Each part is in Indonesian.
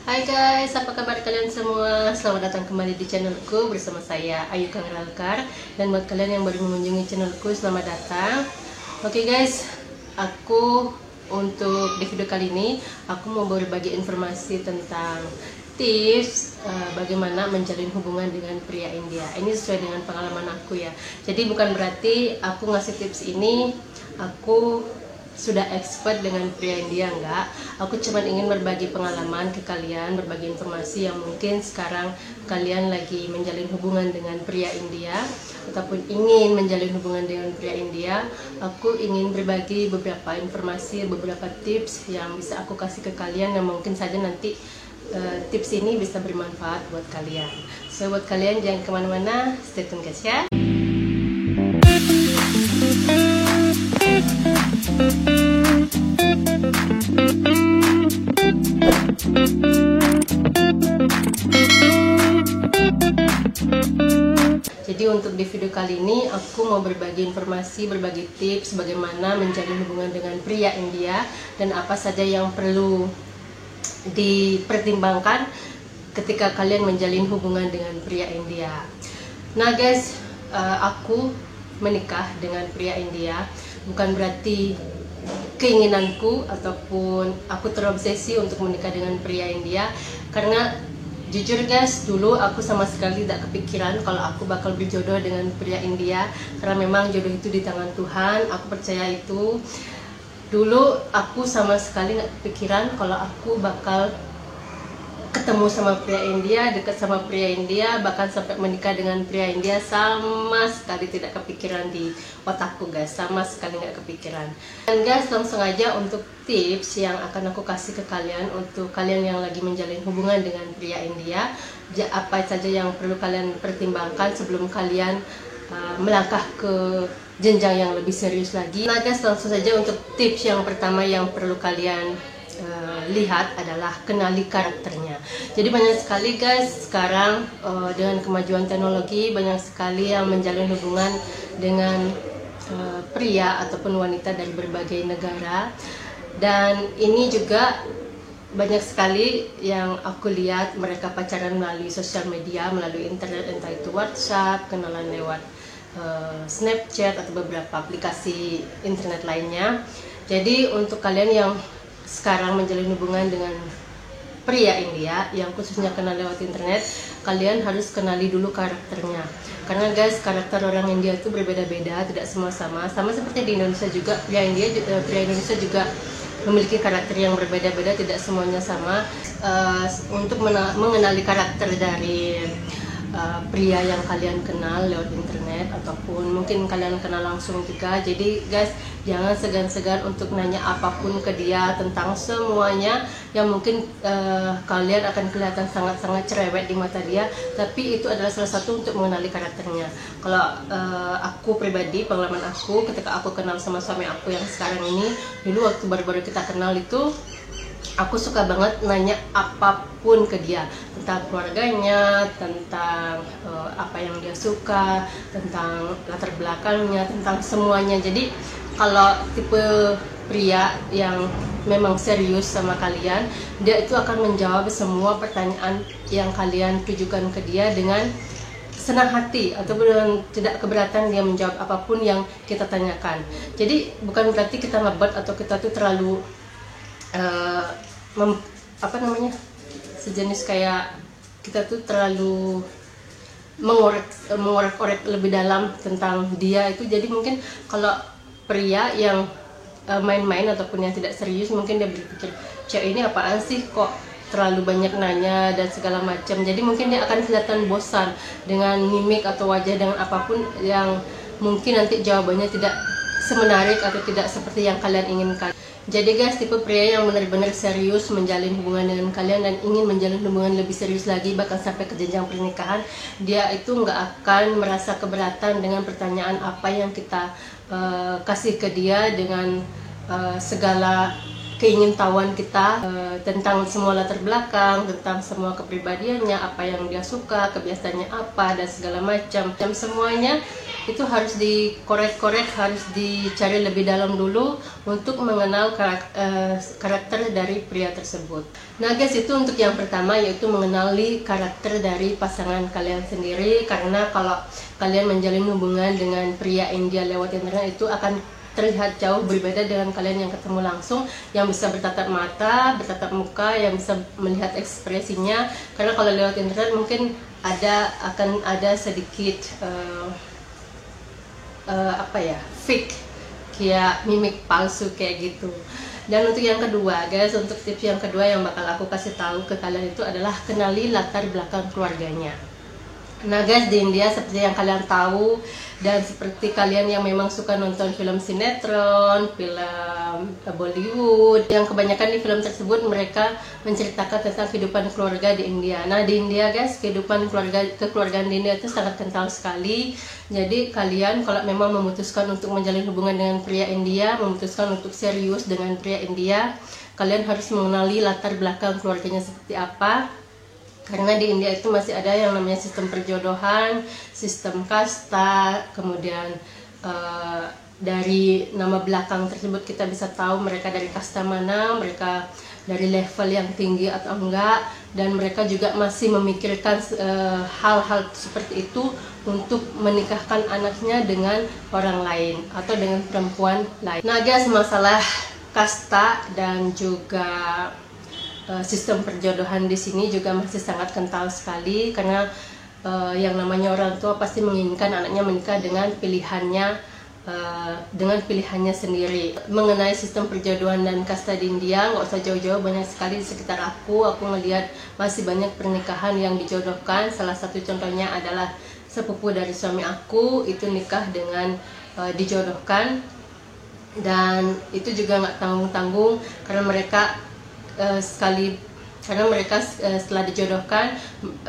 Hai guys, apa kabar kalian semua? Selamat datang kembali di channelku bersama saya Ayu Kang Ralkar. Dan buat kalian yang baru mengunjungi channelku, selamat datang. Oke guys, untuk di video kali ini aku mau berbagi informasi tentang tips bagaimana menjalin hubungan dengan pria India. Ini sesuai dengan pengalaman aku ya. Jadi bukan berarti aku ngasih tips ini aku sudah expert dengan pria India, enggak. Aku cuma ingin berbagi pengalaman ke kalian, berbagi informasi yang mungkin sekarang kalian lagi menjalin hubungan dengan pria India ataupun ingin menjalin hubungan dengan pria India. Aku ingin berbagi beberapa informasi, beberapa tips yang bisa aku kasih ke kalian yang mungkin saja nanti tips ini bisa bermanfaat buat kalian. So buat kalian jangan kemana-mana, stay tune guys ya. Jadi untuk di video kali ini aku mau berbagi informasi, berbagi tips bagaimana menjalin hubungan dengan pria India dan apa saja yang perlu dipertimbangkan ketika kalian menjalin hubungan dengan pria India. Nah guys, aku menikah dengan pria India bukan berarti keinginanku ataupun aku terobsesi untuk menikah dengan pria India, karena jujur guys, dulu aku sama sekali tidak kepikiran kalau aku bakal berjodoh dengan pria India, karena memang jodoh itu di tangan Tuhan. Aku percaya itu. Dulu aku sama sekali nggak kepikiran kalau aku bakal ketemu sama pria India, dekat sama pria India, bahkan sampai menikah dengan pria India. Sama sekali tidak kepikiran di otakku guys, sama sekali nggak kepikiran. Dan guys, langsung aja untuk tips yang akan aku kasih ke kalian, untuk kalian yang lagi menjalin hubungan dengan pria India. Apa saja yang perlu kalian pertimbangkan sebelum kalian melangkah ke jenjang yang lebih serius lagi. Nah guys, langsung saja untuk tips yang pertama yang perlu kalian lihat adalah kenali karakternya. Jadi banyak sekali guys sekarang dengan kemajuan teknologi, banyak sekali yang menjalin hubungan dengan pria ataupun wanita dari berbagai negara. Dan ini juga banyak sekali yang aku lihat mereka pacaran melalui sosial media, melalui internet, entah itu WhatsApp, kenalan lewat Snapchat atau beberapa aplikasi internet lainnya. Jadi untuk kalian yang sekarang menjalin hubungan dengan pria India yang khususnya kenal lewat internet, kalian harus kenali dulu karakternya. Karena guys, karakter orang India itu berbeda-beda, tidak semua sama. Sama seperti di Indonesia juga, pria Indonesia juga memiliki karakter yang berbeda-beda, tidak semuanya sama. Untuk mengenali karakter dari pria yang kalian kenal lewat internet ataupun mungkin kalian kenal langsung juga. Jadi guys, jangan segan-segan untuk nanya apapun ke dia tentang semuanya yang mungkin kalian akan kelihatan sangat-sangat cerewet di mata dia, tapi itu adalah salah satu untuk mengenali karakternya. Kalau aku pribadi, pengalaman aku ketika aku kenal sama suami aku yang sekarang ini, dulu waktu baru-baru kita kenal itu aku suka banget nanya apapun ke dia, tentang keluarganya, tentang apa yang dia suka, tentang latar belakangnya, tentang semuanya. Jadi kalau tipe pria yang memang serius sama kalian, dia itu akan menjawab semua pertanyaan yang kalian tujukan ke dia dengan senang hati ataupun dengan tidak keberatan dia menjawab apapun yang kita tanyakan. Jadi bukan berarti kita ngebet atau kita tuh terlalu sejenis kayak kita tuh terlalu mengorek-orek lebih dalam tentang dia itu. Jadi mungkin kalau pria yang main-main ataupun yang tidak serius, mungkin dia berpikir cewek ini apaan sih kok terlalu banyak nanya dan segala macam. Jadi mungkin dia akan kelihatan bosan dengan mimik atau wajah, dengan apapun yang mungkin nanti jawabannya tidak semenarik atau tidak seperti yang kalian inginkan. Jadi guys, tipe pria yang benar-benar serius menjalin hubungan dengan kalian dan ingin menjalin hubungan lebih serius lagi, bahkan sampai ke jenjang pernikahan, dia itu nggak akan merasa keberatan dengan pertanyaan apa yang kita kasih ke dia, dengan segala keingintahuan kita tentang semua latar belakang, tentang semua kepribadiannya, apa yang dia suka, kebiasaannya apa, dan segala macam. Semuanya itu harus dikorek-korek, harus dicari lebih dalam dulu untuk mengenal karakter dari pria tersebut. Nah guys, itu untuk yang pertama, yaitu mengenali karakter dari pasangan kalian sendiri. Karena kalau kalian menjalin hubungan dengan pria India lewat internet, itu akan terlihat jauh berbeda dengan kalian yang ketemu langsung, yang bisa bertatap mata, bertatap muka, yang bisa melihat ekspresinya. Karena kalau lewat internet mungkin akan ada sedikit fake, kayak mimik palsu kayak gitu. Dan untuk yang kedua guys, untuk tips yang kedua yang bakal aku kasih tahu ke kalian itu adalah kenali latar belakang keluarganya. Nah guys, di India seperti yang kalian tahu, dan seperti kalian yang memang suka nonton film sinetron, film Bollywood, yang kebanyakan di film tersebut mereka menceritakan tentang kehidupan keluarga di India. Nah di India guys, kekeluargaan di India itu sangat kental sekali. Jadi kalian kalau memang memutuskan untuk menjalin hubungan dengan pria India, memutuskan untuk serius dengan pria India, kalian harus mengenali latar belakang keluarganya seperti apa. Karena di India itu masih ada yang namanya sistem perjodohan, sistem kasta, kemudian dari nama belakang tersebut kita bisa tahu mereka dari kasta mana, mereka dari level yang tinggi atau enggak, dan mereka juga masih memikirkan hal-hal seperti itu untuk menikahkan anaknya dengan orang lain atau dengan perempuan lain. Nah guys, masalah kasta dan juga sistem perjodohan di sini juga masih sangat kental sekali. Karena yang namanya orang tua pasti menginginkan anaknya menikah dengan pilihannya sendiri. Mengenai sistem perjodohan dan kasta di India, nggak usah jauh-jauh, banyak sekali di sekitar aku ngelihat masih banyak pernikahan yang dijodohkan. Salah satu contohnya adalah sepupu dari suami aku itu nikah dengan dijodohkan, dan itu juga nggak tanggung-tanggung karena mereka setelah dijodohkan,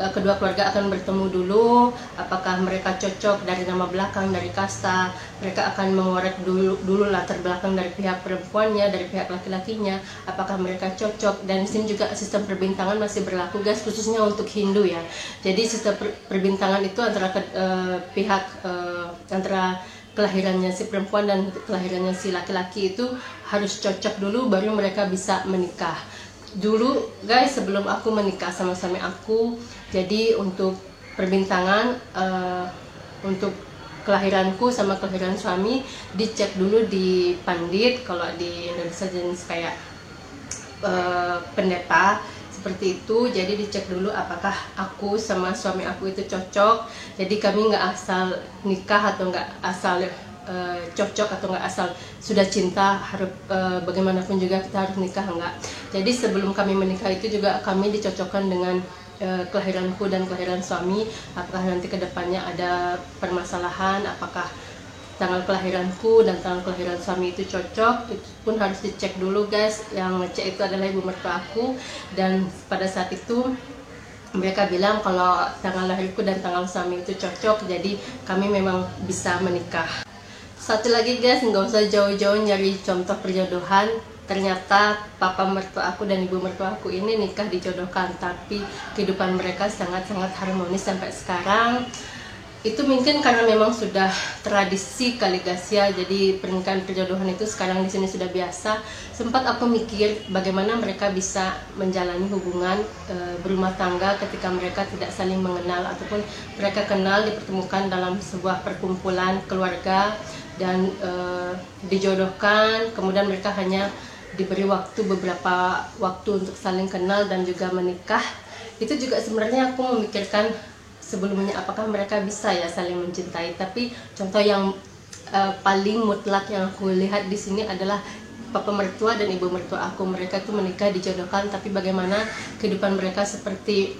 kedua keluarga akan bertemu dulu. Apakah mereka cocok dari nama belakang, dari kasta, mereka akan mengorek dulu latar belakang dari pihak perempuannya, dari pihak laki-lakinya, apakah mereka cocok. Dan di sini juga sistem perbintangan masih berlaku guys, khususnya untuk Hindu ya. Jadi sistem perbintangan itu antara antara kelahirannya si perempuan dan kelahirannya si laki-laki itu harus cocok dulu, baru mereka bisa menikah. Dulu guys, sebelum aku menikah sama suami aku, jadi untuk perbintangan untuk kelahiranku sama kelahiran suami dicek dulu di pandit, kalau di Indonesia jenis kayak pendeta seperti itu. Jadi dicek dulu apakah aku sama suami aku itu cocok. Jadi kami nggak asal nikah atau nggak asal cocok atau nggak asal sudah cinta harus bagaimanapun juga kita harus nikah, enggak. Jadi sebelum kami menikah itu juga kami dicocokkan dengan kelahiranku dan kelahiran suami, apakah nanti kedepannya ada permasalahan, apakah tanggal kelahiranku dan tanggal kelahiran suami itu cocok. Itu pun harus dicek dulu guys. Yang ngecek itu adalah ibu mertua aku, dan pada saat itu mereka bilang kalau tanggal lahirku dan tanggal suami itu cocok, jadi kami memang bisa menikah. Satu lagi guys, nggak usah jauh-jauh nyari contoh perjodohan. Ternyata papa mertua aku dan ibu mertua aku ini nikah dijodohkan, tapi kehidupan mereka sangat-sangat harmonis sampai sekarang. Itu mungkin karena memang sudah tradisi kali guys ya. Jadi pernikahan perjodohan itu sekarang di sini sudah biasa. Sempat aku mikir bagaimana mereka bisa menjalani hubungan berumah tangga ketika mereka tidak saling mengenal, ataupun mereka kenal dipertemukan dalam sebuah perkumpulan keluarga dan dijodohkan, kemudian mereka hanya diberi beberapa waktu untuk saling kenal dan juga menikah. Itu juga sebenarnya aku memikirkan sebelumnya apakah mereka bisa ya saling mencintai. Tapi contoh yang paling mutlak yang aku lihat di sini adalah papa mertua dan ibu mertua aku. Mereka tuh menikah dijodohkan, tapi bagaimana kehidupan mereka seperti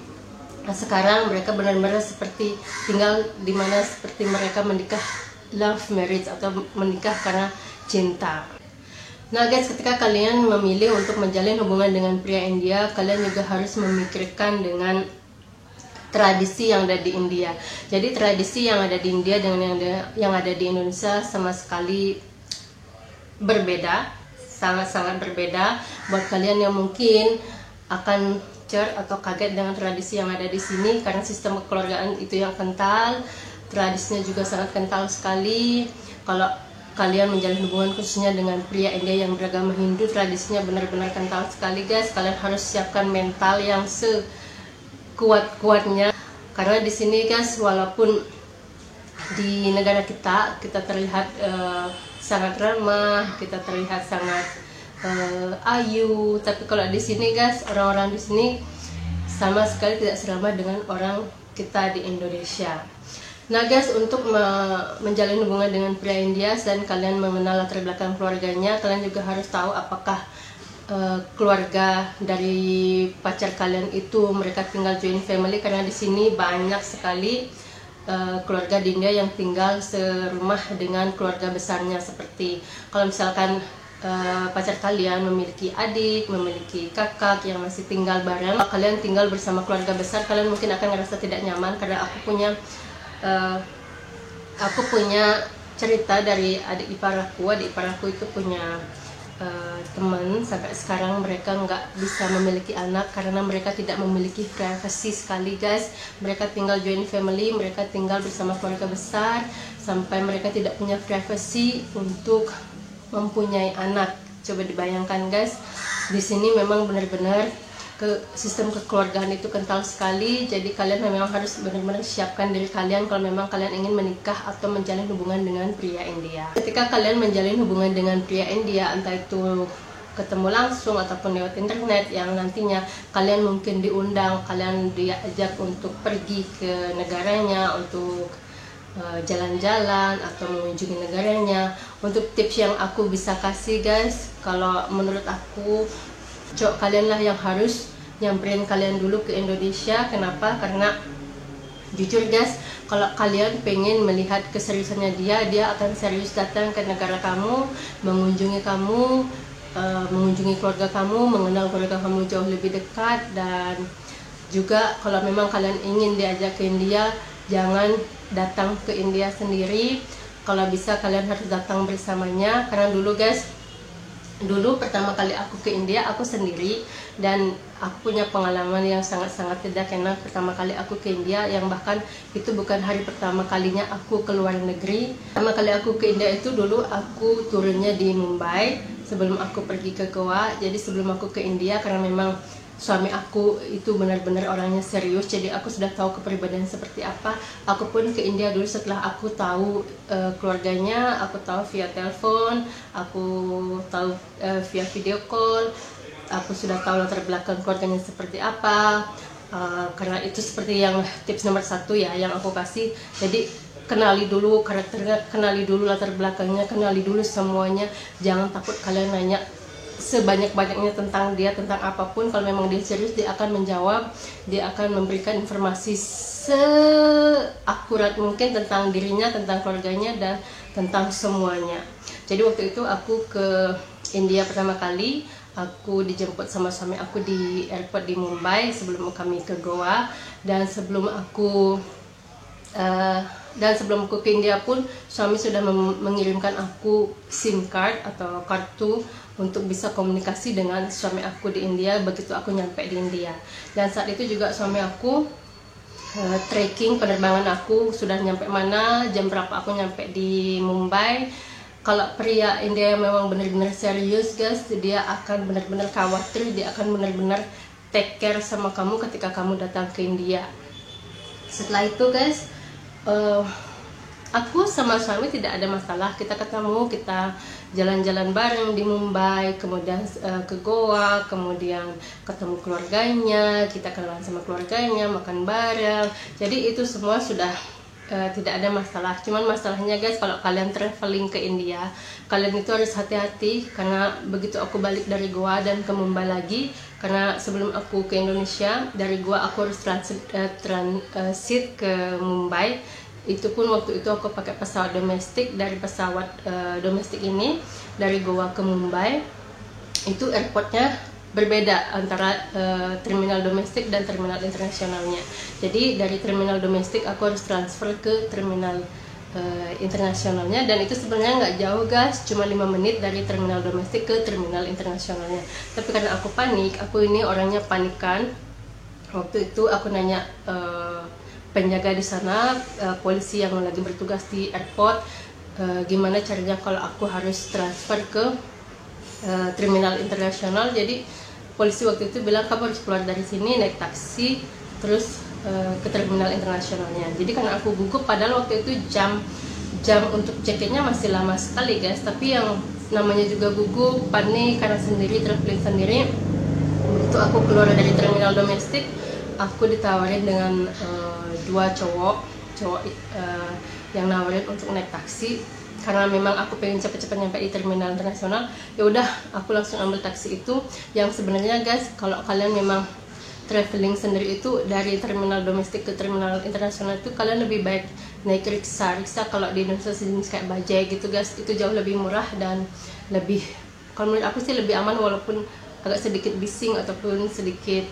sekarang, mereka benar-benar seperti tinggal di mana seperti mereka menikah love marriage atau menikah karena cinta. Nah guys, ketika kalian memilih untuk menjalin hubungan dengan pria India, kalian juga harus memikirkan dengan tradisi yang ada di India. Jadi tradisi yang ada di India dengan yang ada di Indonesia sama sekali berbeda, sangat-sangat berbeda. Buat kalian yang mungkin akan atau kaget dengan tradisi yang ada di sini, karena sistem kekeluargaan itu yang kental, tradisinya juga sangat kental sekali. Kalau kalian menjalin hubungan khususnya dengan pria India yang beragama Hindu, tradisinya benar-benar kental sekali guys. Kalian harus siapkan mental yang sekuat-kuatnya, karena di sini guys, walaupun di negara kita terlihat sangat ramah, kita terlihat sangat ayu, tapi kalau di sini guys, orang-orang di sini sama sekali tidak seramah dengan orang kita di Indonesia. Nah guys, untuk menjalin hubungan dengan pria India dan kalian mengenal latar belakang keluarganya, kalian juga harus tahu apakah keluarga dari pacar kalian itu mereka tinggal joint family, karena di sini banyak sekali keluarga di India yang tinggal serumah dengan keluarga besarnya. Seperti kalau misalkan pacar kalian memiliki adik, memiliki kakak yang masih tinggal bareng, kalian tinggal bersama keluarga besar, kalian mungkin akan ngerasa tidak nyaman. Karena aku punya cerita dari adik ipar aku itu punya teman, sampai sekarang mereka nggak bisa memiliki anak karena mereka tidak memiliki privasi sekali guys. Mereka tinggal joint family, mereka tinggal bersama keluarga besar, sampai mereka tidak punya privasi untuk mempunyai anak. Coba dibayangkan guys, di sini memang benar-benar sistem kekeluargaan itu kental sekali. Jadi kalian memang harus benar-benar siapkan diri kalian kalau memang kalian ingin menikah atau menjalin hubungan dengan pria India. Ketika kalian menjalin hubungan dengan pria India, entah itu ketemu langsung ataupun lewat internet, yang nantinya kalian mungkin diundang, kalian diajak untuk pergi ke negaranya untuk jalan-jalan atau mengunjungi negaranya. Untuk tips yang aku bisa kasih guys, kalau menurut aku, cowok kalian lah yang harus nyamperin kalian dulu ke Indonesia. Kenapa? Karena jujur guys, kalau kalian pengen melihat keseriusannya dia akan serius datang ke negara kamu, mengunjungi kamu, mengunjungi keluarga kamu, mengenal keluarga kamu jauh lebih dekat. Dan juga kalau memang kalian ingin diajak ke India, jangan datang ke India sendiri. Kalau bisa kalian harus datang bersamanya, karena dulu pertama kali aku ke India aku sendiri, dan aku punya pengalaman yang sangat-sangat tidak enak pertama kali aku ke India, yang bahkan itu bukan hari pertama kalinya aku ke luar negeri. Pertama kali aku ke India itu dulu aku turunnya di Mumbai sebelum aku pergi ke Goa. Jadi sebelum aku ke India, karena memang suami aku itu benar-benar orangnya serius, jadi aku sudah tahu kepribadian seperti apa. Aku pun ke India dulu setelah aku tahu keluarganya, aku tahu via telepon, aku tahu via video call, aku sudah tahu latar belakang keluarganya seperti apa. Karena itu seperti yang tips nomor 1 ya yang aku kasih. Jadi kenali dulu karakternya, kenali dulu latar belakangnya, kenali dulu semuanya. Jangan takut kalian nanya sebanyak-banyaknya tentang dia, tentang apapun. Kalau memang dia serius, dia akan menjawab, dia akan memberikan informasi seakurat mungkin tentang dirinya, tentang keluarganya, dan tentang semuanya. Jadi waktu itu aku ke India pertama kali, aku dijemput sama suami aku di airport di Mumbai sebelum kami ke Goa. Dan sebelum aku ke India pun, suami sudah mengirimkan aku SIM card atau kartu untuk bisa komunikasi dengan suami aku di India begitu aku nyampe di India. Dan saat itu juga suami aku tracking penerbangan aku sudah nyampe mana, jam berapa aku nyampe di Mumbai. Kalau pria India yang memang benar-benar serius guys, dia akan benar-benar khawatir, dia akan benar-benar take care sama kamu ketika kamu datang ke India. Setelah itu guys, aku sama suami tidak ada masalah. Kita ketemu, kita jalan-jalan bareng di Mumbai, kemudian ke Goa, kemudian ketemu keluarganya, kita kenalan sama keluarganya, makan bareng. Jadi itu semua sudah tidak ada masalah. Cuman masalahnya guys, kalau kalian traveling ke India, kalian itu harus hati-hati. Karena begitu aku balik dari Goa dan ke Mumbai lagi, karena sebelum aku ke Indonesia, dari Goa aku harus transit ke Mumbai. Itu pun waktu itu aku pakai pesawat domestik. Dari pesawat domestik ini, dari Goa ke Mumbai, itu airportnya berbeda antara terminal domestik dan terminal internasionalnya. Jadi dari terminal domestik aku harus transfer ke terminal internasionalnya, dan itu sebenarnya nggak jauh guys, cuma 5 menit dari terminal domestik ke terminal internasionalnya. Tapi karena aku panik, aku ini orangnya panikan. Waktu itu aku nanya penjaga di sana, polisi yang lagi bertugas di airport, gimana caranya kalau aku harus transfer ke terminal internasional. Jadi polisi waktu itu bilang kamu harus keluar dari sini naik taksi terus ke terminal internasionalnya. Jadi karena aku gugup, padahal waktu itu jam untuk check-in-nya masih lama sekali guys, tapi yang namanya juga gugup, panik karena sendiri, traveling sendiri. Begitu aku keluar dari terminal domestik, aku ditawarin dengan dua cowok yang nawarin untuk naik taksi. Karena memang aku pengen cepet-cepet nyampe di terminal internasional, ya udah aku langsung ambil taksi itu. Yang sebenarnya guys, kalau kalian memang traveling sendiri itu dari terminal domestik ke terminal internasional itu, kalian lebih baik naik riksa. Kalau di Indonesia sejenis kayak bajai gitu guys, itu jauh lebih murah dan lebih, kalau menurut aku sih lebih aman, walaupun agak sedikit bising ataupun sedikit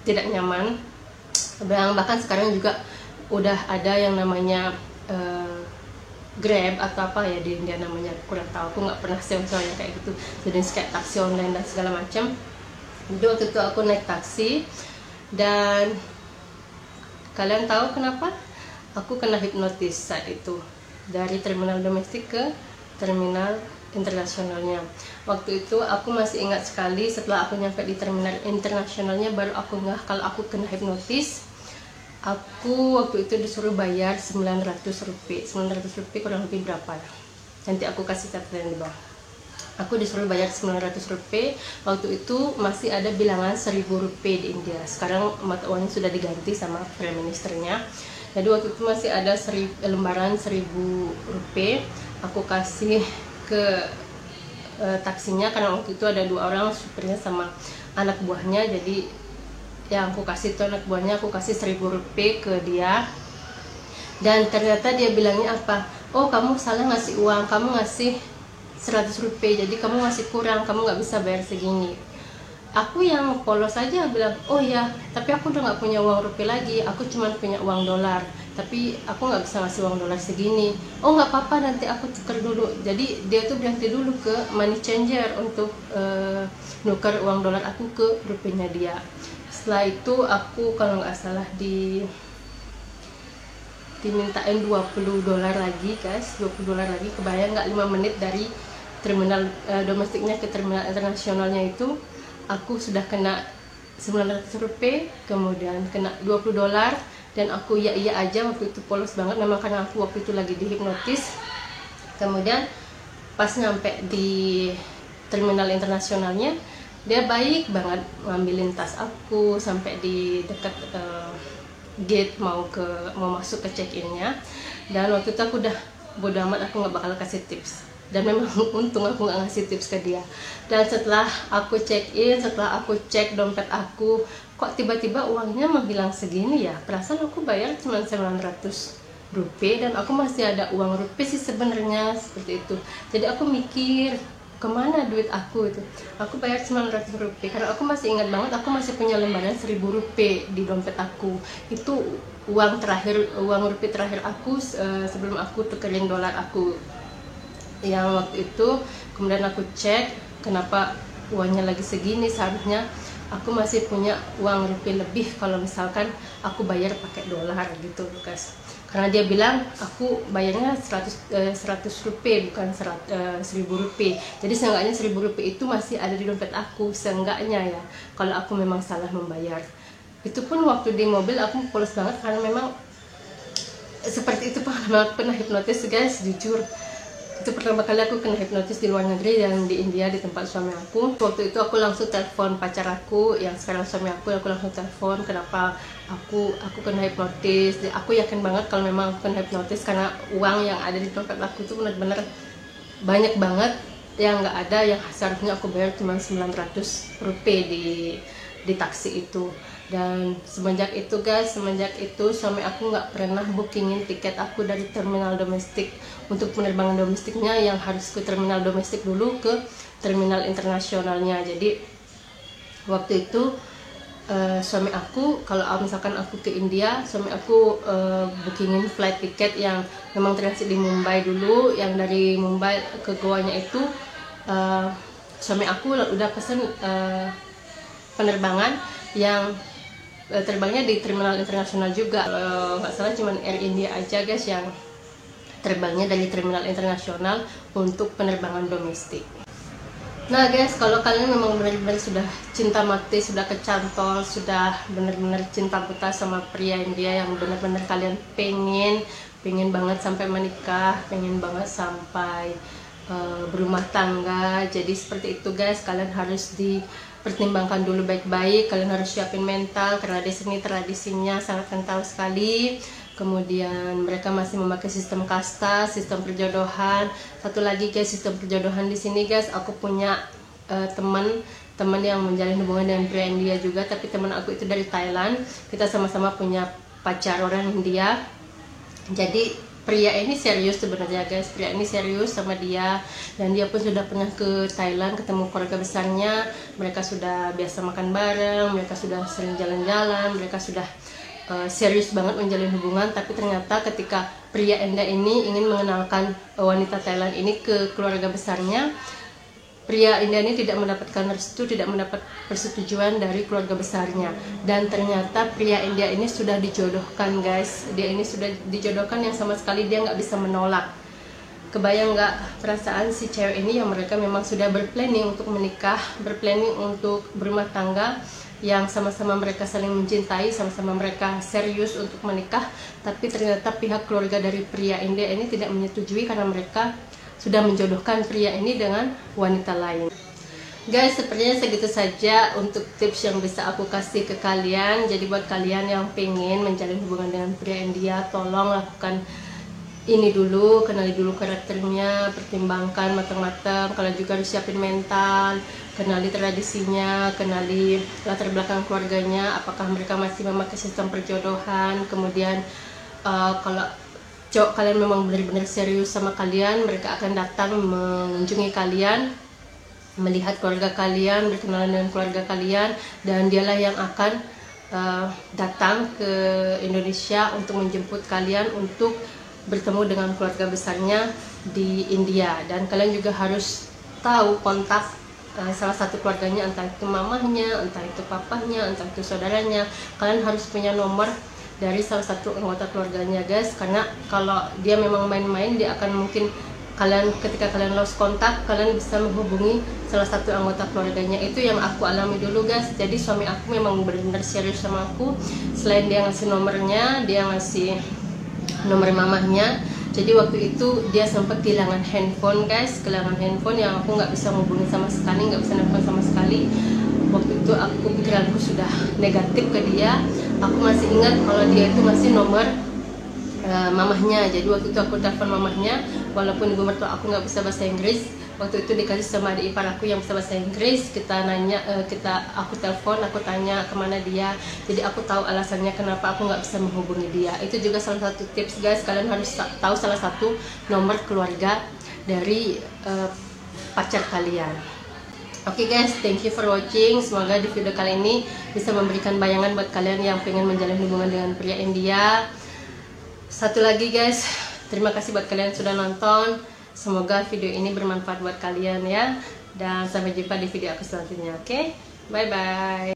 tidak nyaman. Bahkan sekarang juga udah ada yang namanya Grab atau apa ya di India namanya, kurang tahu, aku nggak pernah sewa yang kayak gitu, jenis kayak taksi online dan segala macam. Jadi waktu itu aku naik taksi, dan kalian tahu kenapa? Aku kena hipnotis saat itu dari terminal domestik ke terminal internasionalnya. Waktu itu aku masih ingat sekali, setelah aku nyampe di terminal internasionalnya baru aku ngeh kalau aku kena hipnotis. Aku waktu itu disuruh bayar 900 rupiah. 900 rupiah kurang lebih berapa ya? Nanti aku kasih catatan di bawah. Aku disuruh bayar 900 rupiah. Waktu itu masih ada bilangan 1000 rupiah di India. Sekarang mata uangnya sudah diganti sama prime ministernya. Jadi waktu itu masih ada lembaran 1000 rupiah. Aku kasih ke taksinya, karena waktu itu ada 2 orang, supirnya sama anak buahnya. Jadi yang aku kasih itu anak buahnya, aku kasih 1000 rupiah ke dia. Dan ternyata dia bilangnya apa? Oh, kamu salah ngasih uang, kamu ngasih 100 rupiah, jadi kamu masih kurang, kamu nggak bisa bayar segini. Aku yang polos aja bilang, oh ya, tapi aku udah nggak punya uang rupiah lagi, aku cuma punya uang dolar, tapi aku nggak bisa ngasih uang dolar segini. Oh nggak apa-apa, nanti aku tukar dulu. Jadi dia tuh berhenti dulu ke money changer untuk nuker uang dolar aku ke rupiahnya dia. Setelah itu aku kalau nggak salah dimintain 20 dolar lagi guys, 20 dolar lagi. Kebayang nggak, 5 menit dari terminal domestiknya ke terminal internasionalnya itu aku sudah kena 900 rupiah, kemudian kena 20 dolar, dan aku iya aja, waktu itu polos banget memang karena aku waktu itu lagi dihipnotis. Kemudian pas nyampe di terminal internasionalnya, dia baik banget ngambilin tas aku sampai di dekat gate mau masuk ke check-innya. Dan waktu itu aku udah bodo amat, aku nggak bakal kasih tips, dan memang untung aku nggak ngasih tips ke dia. Dan setelah aku check-in, setelah aku cek dompet aku, kok tiba-tiba uangnya menghilang segini ya, perasaan aku bayar cuma 900 rupiah dan aku masih ada uang rupiah sih sebenarnya, seperti itu. Jadi aku mikir, kemana duit aku itu? Aku bayar 900 rupiah karena aku masih ingat banget, aku masih punya lembaran 1000 rupiah di dompet aku. Itu uang rupiah terakhir aku sebelum aku tukerin dolar aku yang waktu itu. Kemudian aku cek kenapa uangnya lagi segini, seharusnya aku masih punya uang rupiah lebih kalau misalkan aku bayar pakai dolar gitu guys. Karena dia bilang aku bayarnya 100 rupiah bukan 1000 rupiah. Jadi seenggaknya 1000 rupiah itu masih ada di dompet aku, seenggaknya ya, kalau aku memang salah membayar. Itu pun waktu di mobil aku polos banget karena memang seperti itu pernah hipnotis guys, jujur. Itu pertama kali aku kena hipnotis di luar negeri, dan di India di tempat suami aku. Waktu itu aku langsung telepon pacar aku yang sekarang suami aku langsung telepon kenapa aku kena hipnotis. Aku yakin banget kalau memang aku kena hipnotis karena uang yang ada di dompet aku itu benar-benar banyak banget yang nggak ada, yang seharusnya aku bayar cuma 900 rupiah di taksi itu. Dan semenjak itu guys, suami aku nggak pernah bookingin tiket aku dari terminal domestik untuk penerbangan domestiknya, yang harus ke terminal domestik dulu ke terminal internasionalnya. Jadi waktu itu suami aku, kalau misalkan aku ke India, suami aku bookingin flight tiket yang memang transit di Mumbai dulu, yang dari Mumbai ke Goanya itu suami aku udah pesen penerbangan yang terbangnya di terminal internasional juga. Nggak salah cuman Air India aja guys yang terbangnya dari terminal internasional untuk penerbangan domestik. Nah guys, kalau kalian memang benar-benar sudah cinta mati, sudah kecantol, sudah benar-benar cinta buta sama pria India yang benar-benar kalian pengen banget sampai menikah, pengen banget sampai berumah tangga. Jadi seperti itu guys, kalian harus dipertimbangkan dulu baik-baik. Kalian harus siapin mental karena di sini tradisinya sangat kental sekali. Kemudian mereka masih memakai sistem kasta, sistem perjodohan. Satu lagi guys, sistem perjodohan di sini guys, aku punya teman yang menjalin hubungan dengan pria India juga, tapi teman aku itu dari Thailand. Kita sama-sama punya pacar orang India. Jadi pria ini serius sebenarnya guys, pria ini serius sama dia, dan dia pun sudah pernah ke Thailand ketemu keluarga besarnya. Mereka sudah biasa makan bareng, mereka sudah sering jalan-jalan, mereka sudah serius banget menjalin hubungan. Tapi ternyata ketika pria India ini ingin mengenalkan wanita Thailand ini ke keluarga besarnya, pria India ini tidak mendapatkan restu, tidak mendapat persetujuan dari keluarga besarnya. Dan ternyata pria India ini sudah dijodohkan guys, dia ini sudah dijodohkan yang sama sekali dia nggak bisa menolak. Kebayang nggak perasaan si cewek ini yang mereka memang sudah berplanning untuk menikah, berplanning untuk berumah tangga, yang sama-sama mereka saling mencintai, sama-sama mereka serius untuk menikah, tapi ternyata pihak keluarga dari pria India ini tidak menyetujui karena mereka sudah menjodohkan pria ini dengan wanita lain. Guys, sepertinya segitu saja untuk tips yang bisa aku kasih ke kalian. Jadi buat kalian yang pengen menjalin hubungan dengan pria India, tolong lakukan ini dulu, kenali dulu karakternya, pertimbangkan matang-matang. Kalian juga harus siapin mental, kenali tradisinya, kenali latar belakang keluarganya, apakah mereka masih memakai sistem perjodohan. Kemudian kalau cowok kalian memang benar-benar serius sama kalian, mereka akan datang mengunjungi kalian, melihat keluarga kalian, berkenalan dengan keluarga kalian, dan dialah yang akan datang ke Indonesia untuk menjemput kalian untuk bertemu dengan keluarga besarnya di India. Dan kalian juga harus tahu kontak salah satu keluarganya, entah itu mamahnya, entah itu papahnya, entah itu saudaranya. Kalian harus punya nomor dari salah satu anggota keluarganya guys, karena kalau dia memang main-main, dia akan mungkin ketika kalian lost kontak, kalian bisa menghubungi salah satu anggota keluarganya. Itu yang aku alami dulu guys. Jadi suami aku memang benar-benar serius sama aku. Selain dia ngasih nomornya, dia ngasih nomor mamahnya. Jadi waktu itu dia sempat kehilangan handphone guys, kehilangan handphone yang aku nggak bisa menghubungi sama sekali, nggak bisa nelfon sama sekali. Waktu itu pikiranku sudah negatif ke dia. Aku masih ingat kalau dia itu masih nomor mamahnya. Jadi waktu itu aku telepon mamahnya, walaupun ibu mertua aku nggak bisa bahasa Inggris. Waktu itu dikasih sama adik ipar aku yang bisa bahasa Inggris. Aku telepon, aku tanya kemana dia. Jadi aku tahu alasannya kenapa aku nggak bisa menghubungi dia. Itu juga salah satu tips guys, kalian harus tahu salah satu nomor keluarga dari pacar kalian. Oke guys, thank you for watching. Semoga di video kali ini bisa memberikan bayangan buat kalian yang pengen menjalin hubungan dengan pria India. Satu lagi guys, terima kasih buat kalian yang sudah nonton. Semoga video ini bermanfaat buat kalian ya. Dan sampai jumpa di video aku selanjutnya. Oke, bye bye.